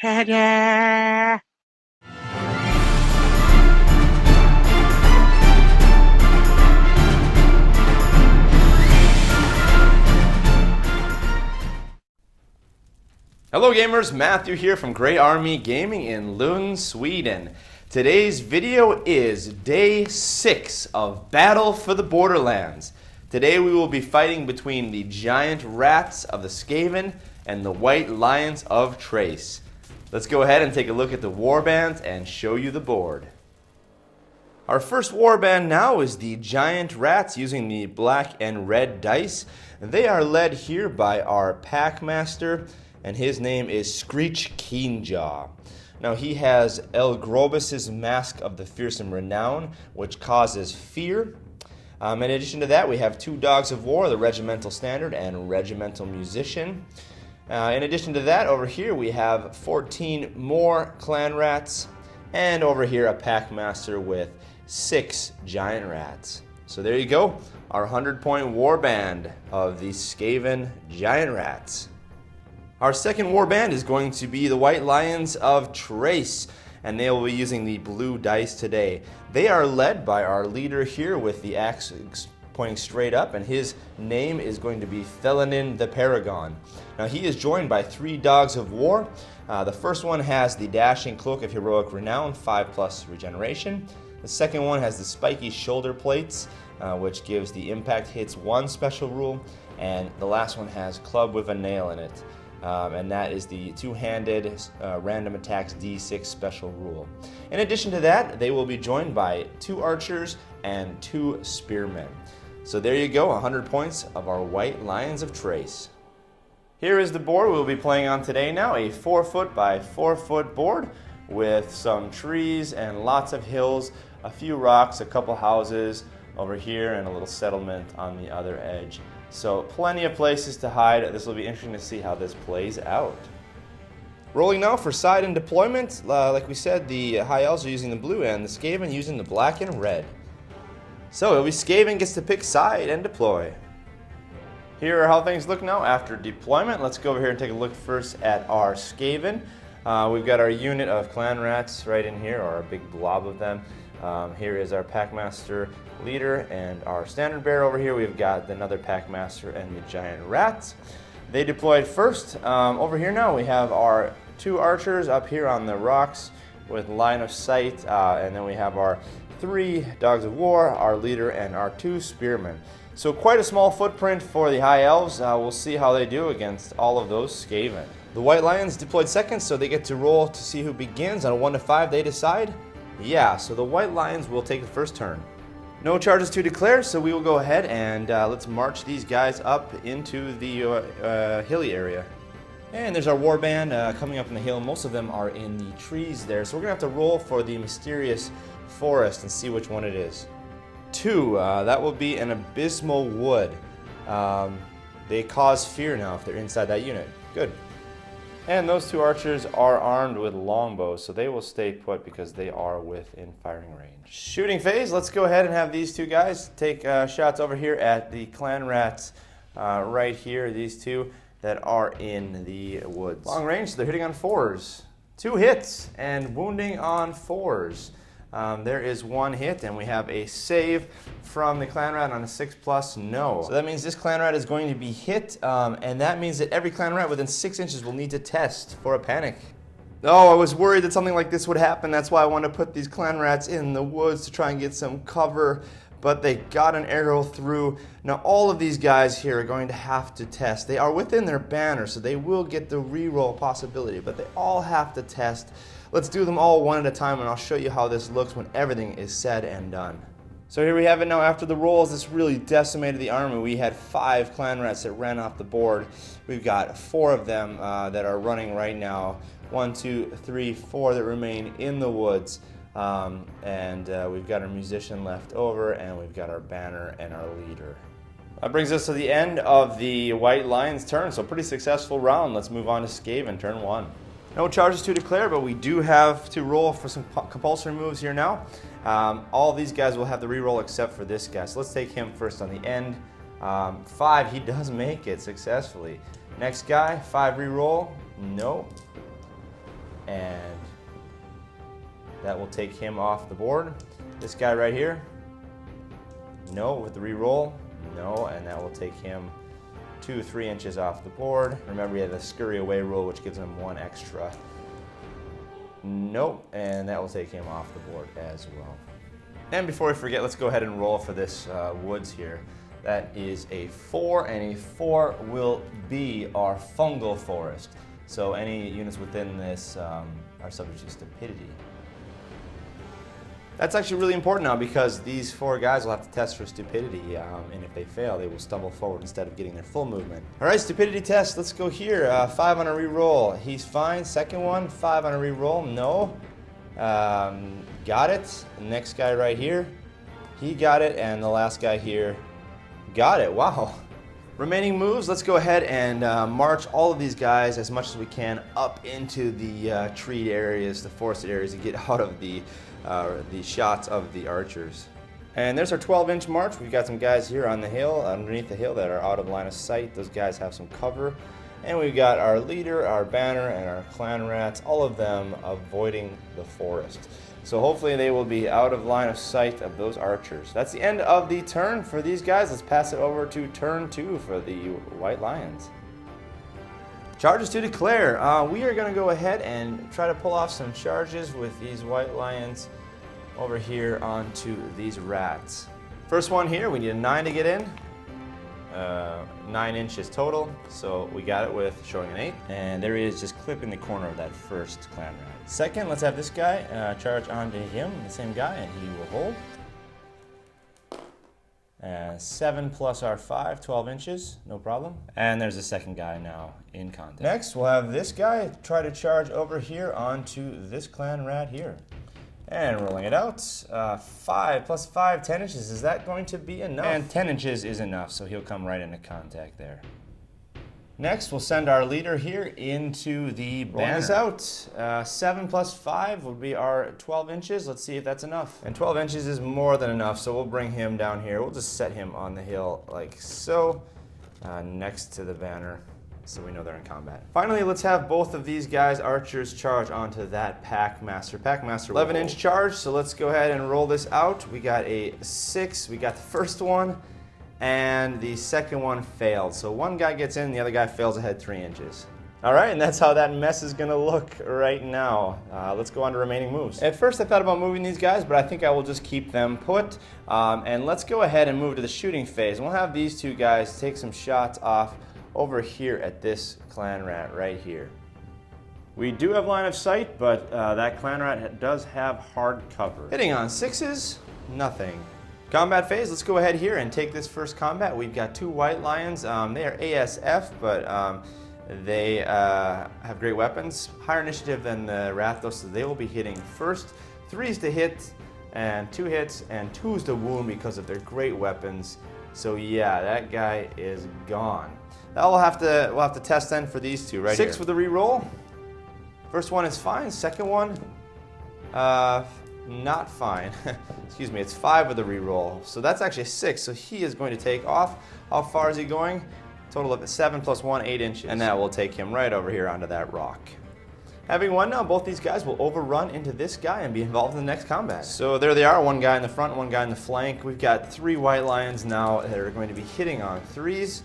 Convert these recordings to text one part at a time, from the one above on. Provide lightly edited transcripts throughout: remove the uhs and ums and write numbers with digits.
Ta-da! Hello gamers, Matthew here from Grey Army Gaming in Lund, Sweden. Today's video is day 6 of Battle for the Borderlands. Today we will be fighting between the Giant Rats of the Skaven and the White Lions of Trace. Let's go ahead and take a look at the warbands and show you the board. Our first warband now is the Giant Rats using the black and red dice. They are led here by our Packmaster, and his name is Skreetch Keenjaw. Now he has El Grobus's Mask of the Fearsome Renown, which causes fear. In addition to that, we have 2 Dogs of War, the Regimental Standard and Regimental Musician. In addition to that, over here we have 14 more Clan Rats, and over here a Packmaster with 6 Giant Rats. So there you go, our 100-point warband of the Skaven Giant Rats. Our second warband is going to be the White Lions of Trace, and they will be using the blue dice today. They are led by our leader here with the axe pointing straight up, and his name is going to be Thelanin the Paragon. Now he is joined by 3 Dogs of War. The first one has the Dashing Cloak of Heroic Renown, 5+ regeneration. The second one has the Spiky Shoulder Plates, which gives the impact hits 1 special rule, and the last one has Club with a Nail in it. And that is the 2-handed random attacks D6 special rule. In addition to that, they will be joined by 2 archers and 2 spearmen. So there you go, 100 points of our White Lions of Trace. Here is the board we'll be playing on today now, a 4-foot by 4-foot board with some trees and lots of hills, a few rocks, a couple houses over here, and a little settlement on the other edge. So plenty of places to hide. This will be interesting to see how this plays out. Rolling now for side and deployment. Like we said, the High Elves are using the blue and the Skaven using the black and red. So it'll be Skaven gets to pick side and deploy. Here are how things look now after deployment. Let's go over here and take a look first at our Skaven. We've got our unit of Clan Rats right in here, or a big blob of them. Here is our Packmaster leader and our Standard Bearer. Over here we've got another Packmaster and the Giant Rats. They deployed first. Over here now we have our 2 archers up here on the rocks with line of sight, and then we have our 3 Dogs of War, our leader, and our 2 spearmen. So quite a small footprint for the High Elves. We'll see how they do against all of those Skaven. The White Lions deployed second, so they get to roll to see who begins. On a 1 to 5 they decide. Yeah, so the White Lions will take the first turn. No charges to declare, so we will go ahead and let's march these guys up into the hilly area. And there's our warband coming up in the hill. Most of them are in the trees there, so we're going to have to roll for the mysterious forest and see which one it is. 2, that will be an abysmal wood. They cause fear now if they're inside that unit. Good. And those 2 archers are armed with longbows, so they will stay put because they are within firing range. Shooting phase, let's go ahead and have these 2 guys take shots over here at the Clan Rats right here, these 2 that are in the woods. Long range, so they're hitting on 4s. 2 hits and wounding on 4s. There is 1 hit, and we have a save from the Clan Rat on a 6+, no. So that means this Clan Rat is going to be hit, and that means that every Clan Rat within 6 inches will need to test for a panic. Oh, I was worried that something like this would happen. That's why I wanted to put these Clan Rats in the woods to try and get some cover, but they got an arrow through. Now all of these guys here are going to have to test. They are within their banner, so they will get the reroll possibility, but they all have to test. Let's do them all one at a time, and I'll show you how this looks when everything is said and done. So here we have it now. After the rolls, this really decimated the army. We had 5 Clan Rats that ran off the board. We've got 4 of them that are running right now. 1, 2, 3, 4 that remain in the woods. We've got our musician left over, and we've got our banner and our leader. That brings us to the end of the White Lions' turn, so pretty successful round. Let's move on to Skaven, turn 1. No charges to declare, but we do have to roll for some compulsory moves here now. All these guys will have the reroll except for this guy. So let's take him first on the end. 5, he does make it successfully. Next guy, 5 reroll, no. and that will take him off the board. This guy right here, no, with the re-roll, no, and that will take him 2-3 inches off the board. Remember, we have the scurry away rule, which gives him 1 extra. Nope, and that will take him off the board as well. And before we forget, let's go ahead and roll for this woods here. That is a 4, and a 4 will be our fungal forest. So any units within this are subject to stupidity. That's actually really important now because these 4 guys will have to test for stupidity, and if they fail, they will stumble forward instead of getting their full movement. All right, stupidity test, let's go here. 5 on a re-roll. He's fine. Second one, 5 on a re-roll. No. Got it. Next guy right here, he got it, and the last guy here got it. Wow. Remaining moves, let's go ahead and march all of these guys as much as we can up into the treed areas, the forested areas, to get out of the shots of the archers. And there's our 12-inch march. We've got some guys here on the hill, underneath the hill, that are out of line of sight. Those guys have some cover. And we've got our leader, our banner, and our clan rats, all of them avoiding the forest. So hopefully they will be out of line of sight of those archers. That's the end of the turn for these guys. Let's pass it over to turn 2 for the White Lions. Charges to declare. We are going to go ahead and try to pull off some charges with these White Lions over here onto these rats. First one here, we need a 9 to get in. 9 inches total, so we got it with showing an 8. And there he is, just clipping the corner of that first clan rat. Second, let's have this guy charge onto him, the same guy, and he will hold. 7 plus our 5, 12 inches, no problem. And there's the second guy now in contact. Next, we'll have this guy try to charge over here onto this clan rat here. And rolling it out, 5 plus 5, 10 inches. Is that going to be enough? And 10 inches is enough, so he'll come right into contact there. Next, we'll send our leader here into the banner. Rolling this out, 7 plus 5 would be our 12 inches. Let's see if that's enough. And 12 inches is more than enough, so we'll bring him down here. We'll just set him on the hill like so, next to the banner, so we know they're in combat. Finally, let's have both of these guys, archers, charge onto that Packmaster. Packmaster 11-inch charge, so let's go ahead and roll this out. We got a 6, we got the first one, and the second one failed. So one guy gets in, the other guy fails ahead 3 inches. All right, and that's how that mess is gonna look right now. Let's go on to remaining moves. At first I thought about moving these guys, but I think I will just keep them put. And let's go ahead and move to the shooting phase. And we'll have these 2 guys take some shots off over here at this clan rat right here. We do have line of sight, but that clan rat does have hard cover. Hitting on 6s, nothing. Combat phase, let's go ahead here and take this first combat. We've got 2 White Lions. They are ASF, but they have great weapons. Higher initiative than the rat, though, so they will be hitting first. 3s to hit, and 2 hits, and 2s to wound because of their great weapons. So yeah, that guy is gone. Now we'll have to test then for these 2 right 6 here. With the re-roll. First one is fine. Second one, not fine. Excuse me, it's 5 with the re-roll. So that's actually a 6, so he is going to take off. How far is he going? Total of 7 plus 1, 8 inches. And that will take him right over here onto that rock. Having won now, both these guys will overrun into this guy and be involved in the next combat. So there they are, one guy in the front, one guy in the flank. We've got 3 White Lions now that are going to be hitting on 3s.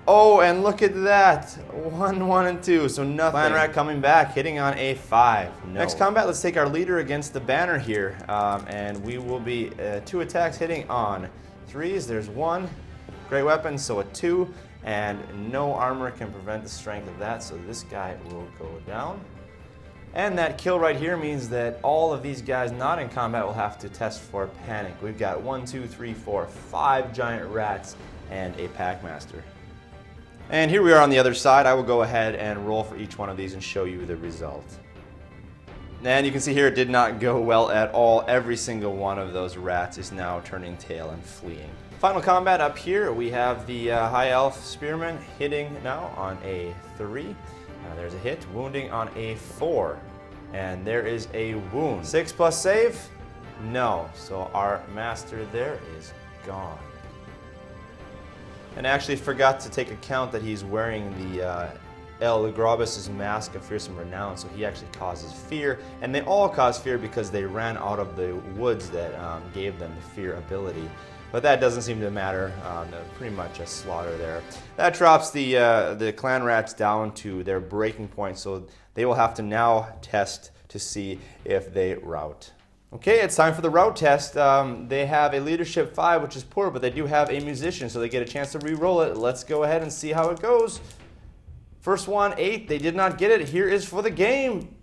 Oh, and look at that. 1, 1, and 2, so nothing. Clan rat coming back, hitting on a 5. No. Next combat, let's take our leader against the banner here. And we will be 2 attacks hitting on 3s. There's 1. Great weapon, so a 2. And no armor can prevent the strength of that, so this guy will go down. And that kill right here means that all of these guys not in combat will have to test for panic. We've got 1, 2, 3, 4, 5 giant rats and a Packmaster. And here we are on the other side. I will go ahead and roll for each one of these and show you the result. And you can see here it did not go well at all. Every single one of those rats is now turning tail and fleeing. Final combat up here, we have the High Elf Spearman hitting now on a 3. There's a hit, wounding on a 4. And there is a wound. 6 plus save? No. So our master there is gone. And I actually forgot to take account that he's wearing the El Grobus' Mask of Fearsome Renown, so he actually causes fear, and they all cause fear because they ran out of the woods that gave them the fear ability. But that doesn't seem to matter. Pretty much a slaughter there. That drops the clan rats down to their breaking point, so they will have to now test to see if they rout. Okay, it's time for the route test. They have a leadership 5, which is poor, but they do have a musician, so they get a chance to re-roll it. Let's go ahead and see how it goes. First one, 8. They did not get it. Here is for the game.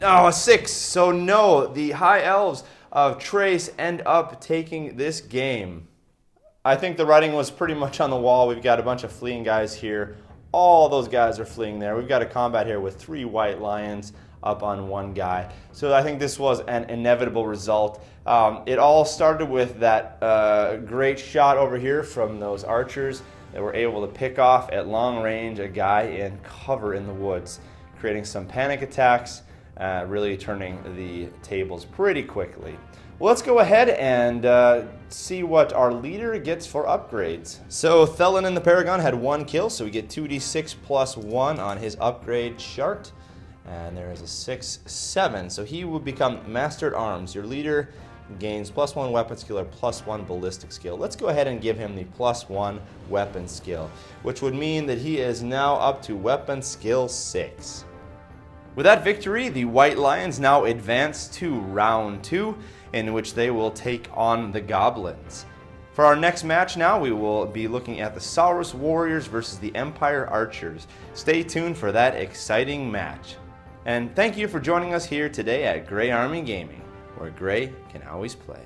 Oh, a 6. So no, the High Elves of Trace end up taking this game. I think the writing was pretty much on the wall. We've got a bunch of fleeing guys here. All those guys are fleeing there. We've got a combat here with 3 White Lions up on 1 guy. So I think this was an inevitable result. It all started with that great shot over here from those archers that were able to pick off at long range a guy in cover in the woods, creating some panic attacks, really turning the tables pretty quickly. Well, let's go ahead and see what our leader gets for upgrades. So Thelanin the Paragon had 1 kill, so we get 2d6 plus 1 on his upgrade chart. And there is a 6, 7. So he will become Master at Arms. Your leader gains +1 weapon skill or +1 ballistic skill. Let's go ahead and give him the +1 weapon skill, which would mean that he is now up to weapon skill 6. With that victory, the White Lions now advance to round 2, in which they will take on the Goblins. For our next match now, we will be looking at the Saurus Warriors versus the Empire Archers. Stay tuned for that exciting match. And thank you for joining us here today at Grey Army Gaming, where Grey can always play.